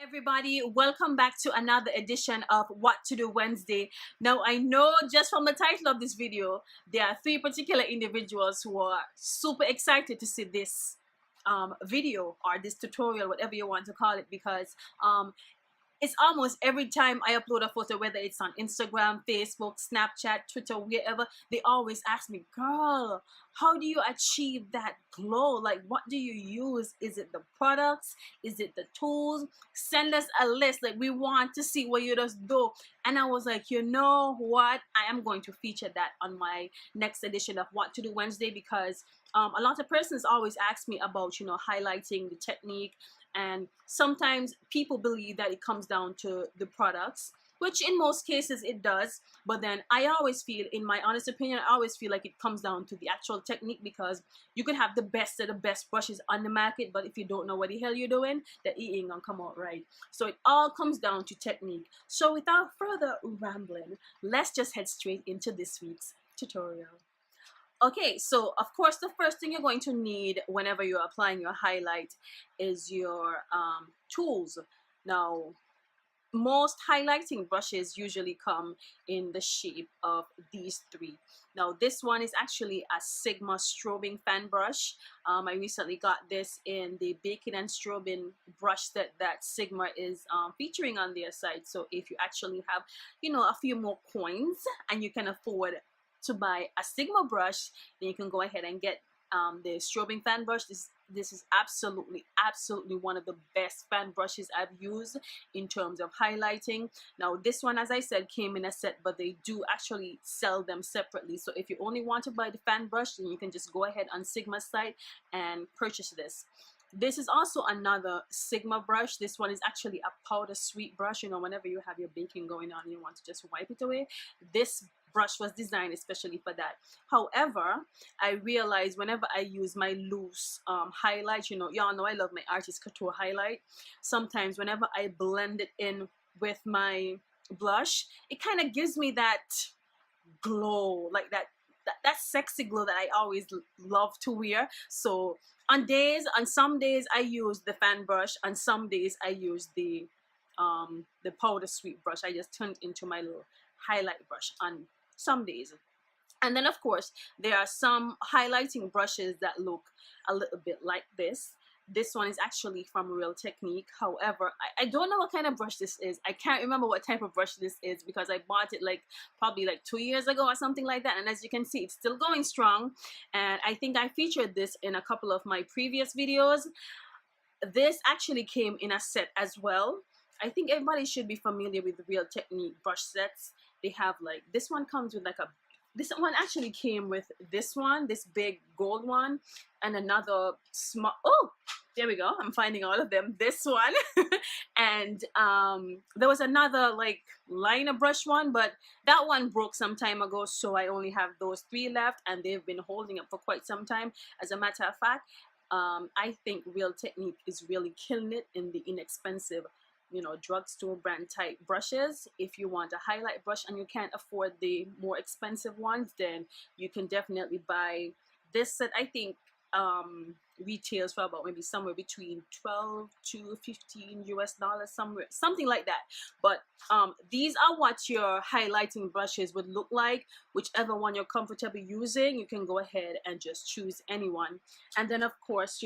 Everybody, welcome back to another edition of What to Do Wednesday. Now, I know just from the title of this video, there are three particular individuals who are super excited to see this video or this tutorial, whatever you want to call it, because it's almost every time I upload a photo, whether it's on Instagram, Facebook, Snapchat, Twitter, wherever, they always ask me, girl, how do you achieve that glow? Like, what do you use? Is it the products? Is it the tools? Send us a list. Like, we want to see what you just do. And I was like, you know what? I am going to feature that on my next edition of What to Do Wednesday, because a lot of persons always ask me about, highlighting the technique. And sometimes people believe that it comes down to the products, which in most cases it does. But then I always feel, in my honest opinion, I always feel like it comes down to the actual technique, because you could have the best of the best brushes on the market, but if you don't know what the hell you're doing, the it ain't gonna come out right. So it all comes down to technique. So without further rambling, let's just head straight into this week's tutorial. Okay, so of course the first thing you're going to need whenever you're applying your highlight is your tools. Now, most highlighting brushes usually come in the shape of these three. Now, this one is actually a Sigma strobing fan brush. I recently got this in the Bacon and Strobing brush that Sigma is featuring on their site. So if you actually have, a few more coins and you can afford to buy a Sigma brush, then you can go ahead and get the strobing fan brush. This is absolutely one of the best fan brushes I've used in terms of highlighting. Now, this one, as I said, came in a set, but they do actually sell them separately. So if you only want to buy the fan brush, then you can just go ahead on Sigma's site and purchase this. This is also another Sigma brush. This one is actually a powder sweet brush. Whenever you have your baking going on, you want to just wipe it away. This brush was designed especially for that. However, I realize whenever I use my loose highlight, y'all know I love my Artist Couture highlight. Sometimes whenever I blend it in with my blush, it kind of gives me that glow, like that sexy glow that I always love to wear. So on some days I use the fan brush, on some days I use the powder sweet brush. I just turn it into my little highlight brush on some days. And then of course there are some highlighting brushes that look a little bit like this. This one is actually from Real Technique. However, I don't know what kind of brush this is. I can't remember what type of brush this is, because I bought it probably 2 years ago or something like that. And as you can see, it's still going strong. And I think I featured this in a couple of my previous videos. This actually came in a set as well. I think everybody should be familiar with the Real Technique brush sets. They have this one comes with this one actually came with this big gold one, and another small, oh, there we go, I'm finding all of them, this one. And there was another liner brush one, but that one broke some time ago, so I only have those three left, and they've been holding up for quite some time. As a matter of fact, I think Real Technique is really killing it in the inexpensive drugstore brand type brushes. If you want a highlight brush and you can't afford the more expensive ones, then you can definitely buy this set. I think retails for about maybe somewhere between $12 to $15 US, something like that. But these are what your highlighting brushes would look like. Whichever one you're comfortable using, you can go ahead and just choose any one. And then of course,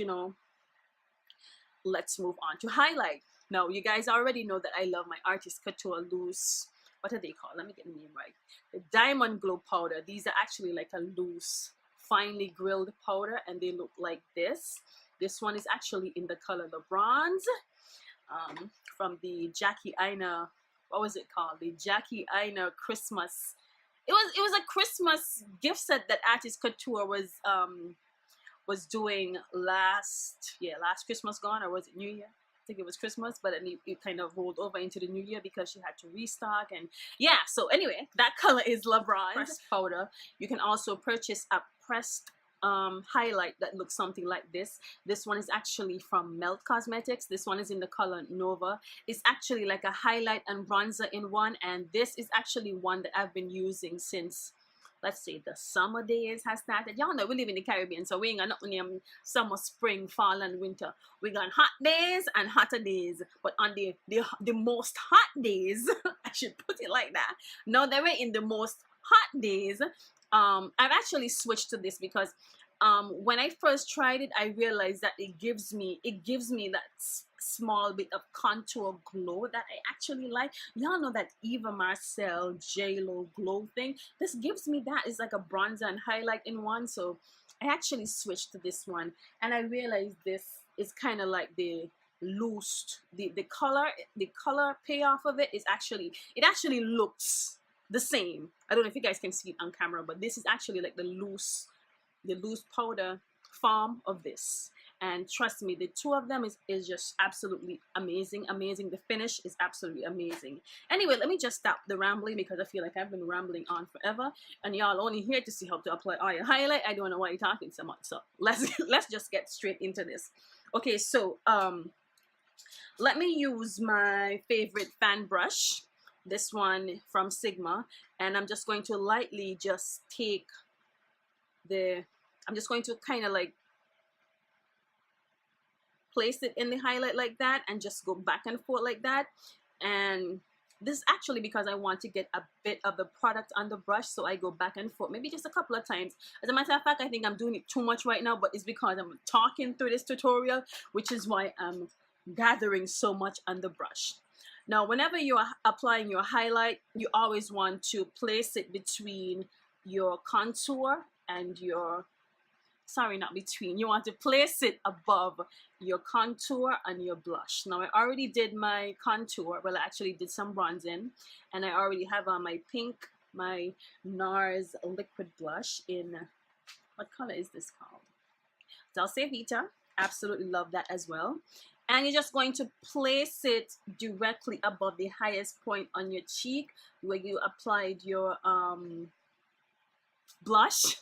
let's move on to highlight. Now, you guys already know that I love my Artist Couture loose, what are they called? Let me get the name right. The Diamond Glow powder. These are actually like a loose, finely grilled powder, and they look like this. This one is actually in the color the bronze, from the Jackie Aina, what was it called? The Jackie Aina Christmas. It was a Christmas gift set that Artist Couture was doing last Christmas gone, or was it New Year? I think it was Christmas, but then it kind of rolled over into the new year because she had to restock. And yeah, so anyway, that color is La Bronze pressed powder. You can also purchase a pressed highlight that looks something like this. This one is actually from Melt Cosmetics. This one is in the color Nova. It's actually like a highlight and bronzer in one, and this is actually one that I've been using since let's say the summer days has started. Y'all know we live in the Caribbean, so we ain't got nothing named summer, spring, fall, and winter. We got hot days and hotter days. But on the most hot days, I should put it like that. Now that we're in the most hot days, I've actually switched to this because when I first tried it, I realized that it gives me that small bit of contour glow that I actually like. Y'all know that Eva Marcel J-Lo glow thing. This gives me that. It's like a bronzer and highlight in one. So I actually switched to this one, and I realized this is kind of like the loose, the color payoff of it is actually, it actually looks the same. I don't know if you guys can see it on camera, but this is actually like the loose powder form of this. And trust me, the two of them is just absolutely amazing. The finish is absolutely amazing. Anyway, let me just stop the rambling because I feel like I've been rambling on forever, and y'all only here to see how to apply oil highlight. I don't know why you're talking so much, so let's just get straight into this. Okay, so let me use my favorite fan brush, this one from Sigma, and I'm just going to lightly just take I'm just going to kind of like place it in the highlight like that and just go back and forth like that. And this is actually because I want to get a bit of the product on the brush, so I go back and forth maybe just a couple of times. As a matter of fact, I think I'm doing it too much right now, but it's because I'm talking through this tutorial, which is why I'm gathering so much on the brush. Now, whenever you are applying your highlight, you always want to place it between your contour and your, sorry, not between, you want to place it above your contour and your blush. Now, I already did my contour. Well, I actually did some bronzing, and I already have on my pink, my NARS liquid blush in, what color is this called? Dulce Vita. Absolutely love that as well. And you're just going to place it directly above the highest point on your cheek where you applied your blush,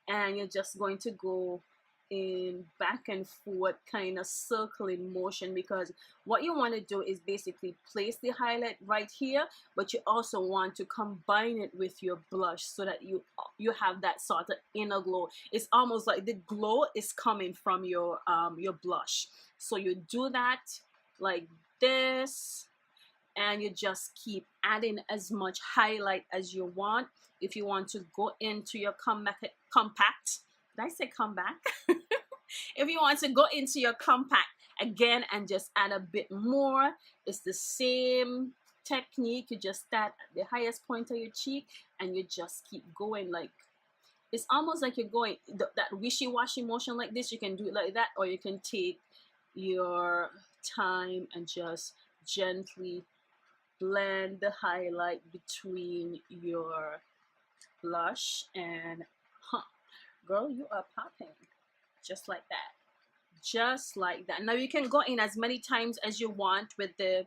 and you're just going to go in back and forth kind of circling motion, because what you want to do is basically place the highlight right here, but you also want to combine it with your blush so that you have that sort of inner glow. It's almost like the glow is coming from your blush. So you do that like this, and you just keep adding as much highlight as you want. If you want to go into your compact, did I say comeback? If you want to go into your compact again and just add a bit more, it's the same technique. You just start at the highest point of your cheek and you just keep going. Like, it's almost like you're going that wishy-washy motion like this. You can do it like that, or you can take your time and just gently blend the highlight between your blush, and girl, you are popping. Just like that. Just like that. Now you can go in as many times as you want with the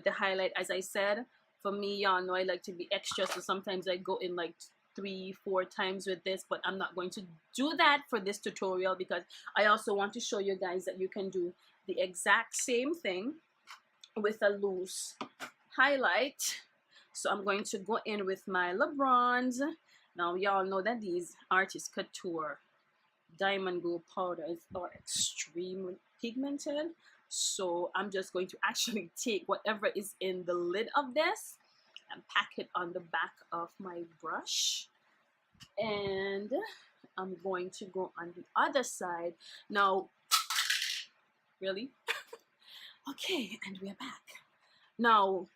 highlight. As I said, for me, y'all know I like to be extra, so sometimes I go in like 3-4 times with this, but I'm not going to do that for this tutorial because I also want to show you guys that you can do the exact same thing with a loose highlight. So I'm going to go in with my LeBrons. Now y'all know that these Artist Couture Diamond Glow powders are extremely pigmented, so I'm just going to actually take whatever is in the lid of this and pack it on the back of my brush, and I'm going to go on the other side now. Really? Okay, and we're back. Now,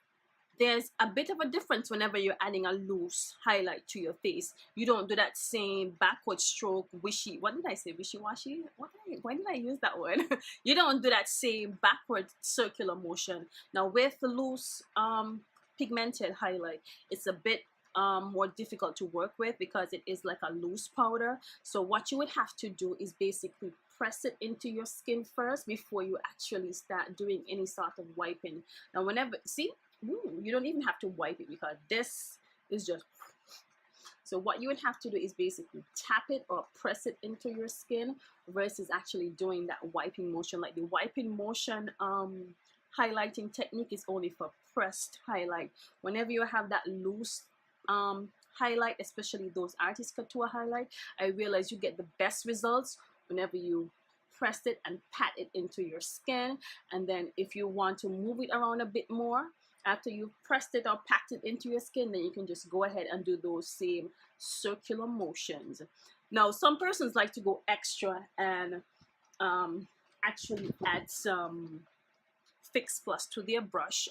there's a bit of a difference whenever you're adding a loose highlight to your face. You don't do that same backward stroke wishy. What did I say? Wishy-washy? Why did I use that word? You don't do that same backward circular motion. Now with the loose pigmented highlight, it's a bit more difficult to work with because it is like a loose powder. So what you would have to do is basically press it into your skin first before you actually start doing any sort of wiping. Now whenever, see, you don't even have to wipe it because this is just, so what you would have to do is basically tap it or press it into your skin versus actually doing that wiping motion. Like the wiping motion highlighting technique is only for pressed highlight. Whenever you have that loose highlight, especially those artist couture highlight, I realize you get the best results whenever you press it and pat it into your skin. And then if you want to move it around a bit more after you've pressed it or packed it into your skin, then you can just go ahead and do those same circular motions. Now, some persons like to go extra and actually add some Fix Plus to their brush,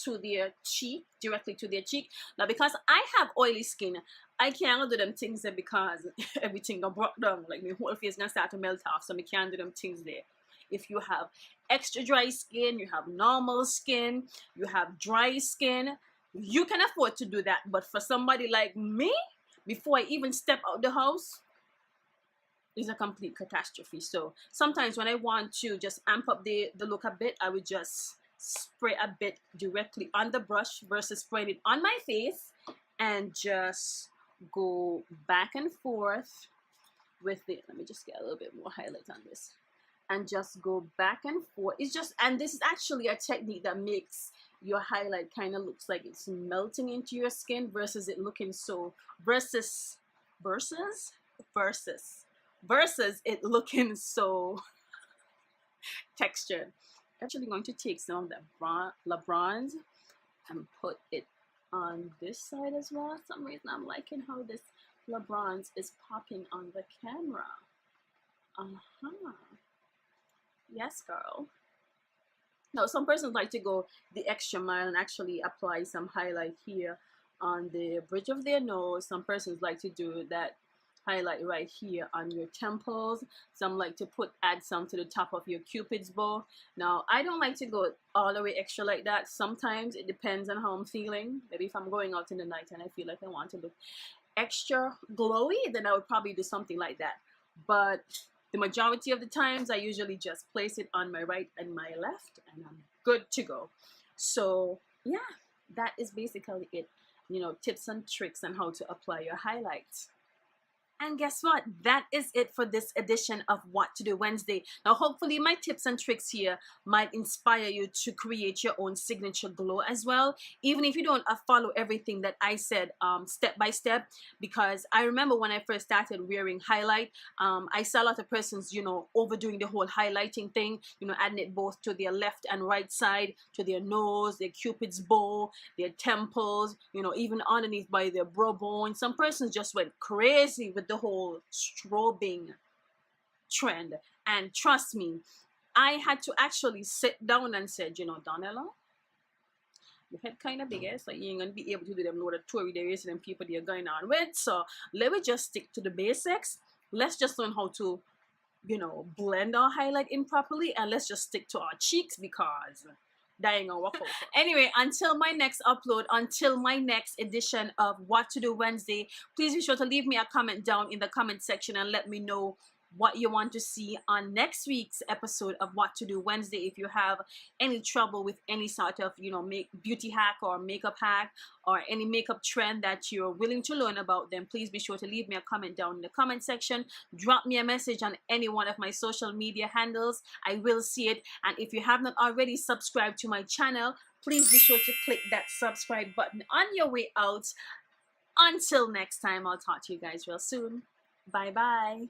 to their cheek, directly to their cheek. Now, because I have oily skin, I can't do them things there because everything got broke down. Like my whole face gonna start to melt off, so I can't do them things there. If you have extra dry skin, you have normal skin, you have dry skin, you can afford to do that. But for somebody like me, before I even step out the house, is a complete catastrophe. So sometimes when I want to just amp up the look a bit, I would just spray a bit directly on the brush versus spraying it on my face, and just go back and forth with it. Let me just get a little bit more highlight on this, and just go back and forth. It's just, and this is actually a technique that makes your highlight kind of looks like it's melting into your skin versus it looking so versus it looking so textured. I'm actually going to take some of that La Bronze and put it on this side as well. For some reason I'm liking how this La Bronze is popping on the camera. Yes, girl. Now, some persons like to go the extra mile and actually apply some highlight here on the bridge of their nose. Some persons like to do that highlight right here on your temples. Some like to add some to the top of your cupid's bow. Now, I don't like to go all the way extra like that. Sometimes it depends on how I'm feeling. Maybe if I'm going out in the night and I feel like I want to look extra glowy, then I would probably do something like that. But the majority of the times I usually just place it on my right and my left, and I'm good to go. So yeah, that is basically it. You know, tips and tricks on how to apply your highlights. And guess what? That is it for this edition of What to Do Wednesday. Now, hopefully my tips and tricks here might inspire you to create your own signature glow as well. Even if you don't follow everything that I said step by step, because I remember when I first started wearing highlight, I saw a lot of persons, you know, overdoing the whole highlighting thing, you know, adding it both to their left and right side, to their nose, their cupid's bow, their temples, you know, even underneath by their brow bone. Some persons just went crazy with the whole strobing trend, and trust me, I had to actually sit down and said, you know, Donella, your head kind of big, so you ain't gonna be able to do them load of tour videos and people they're going on with. So let me just stick to the basics. Let's just learn how to, you know, blend our highlight in properly, and let's just stick to our cheeks, because that ain't gonna work out. Anyway, until my next upload, until my next edition of What to Do Wednesday, please be sure to leave me a comment down in the comment section and let me know what you want to see on next week's episode of What to Do Wednesday. If you have any trouble with any sort of, you know, beauty hack or makeup hack or any makeup trend that you're willing to learn about, then please be sure to leave me a comment down in the comment section. Drop me a message on any one of my social media handles. I will see it. And if you have not already subscribed to my channel, please be sure to click that subscribe button on your way out. Until next time, I'll talk to you guys real soon. Bye bye.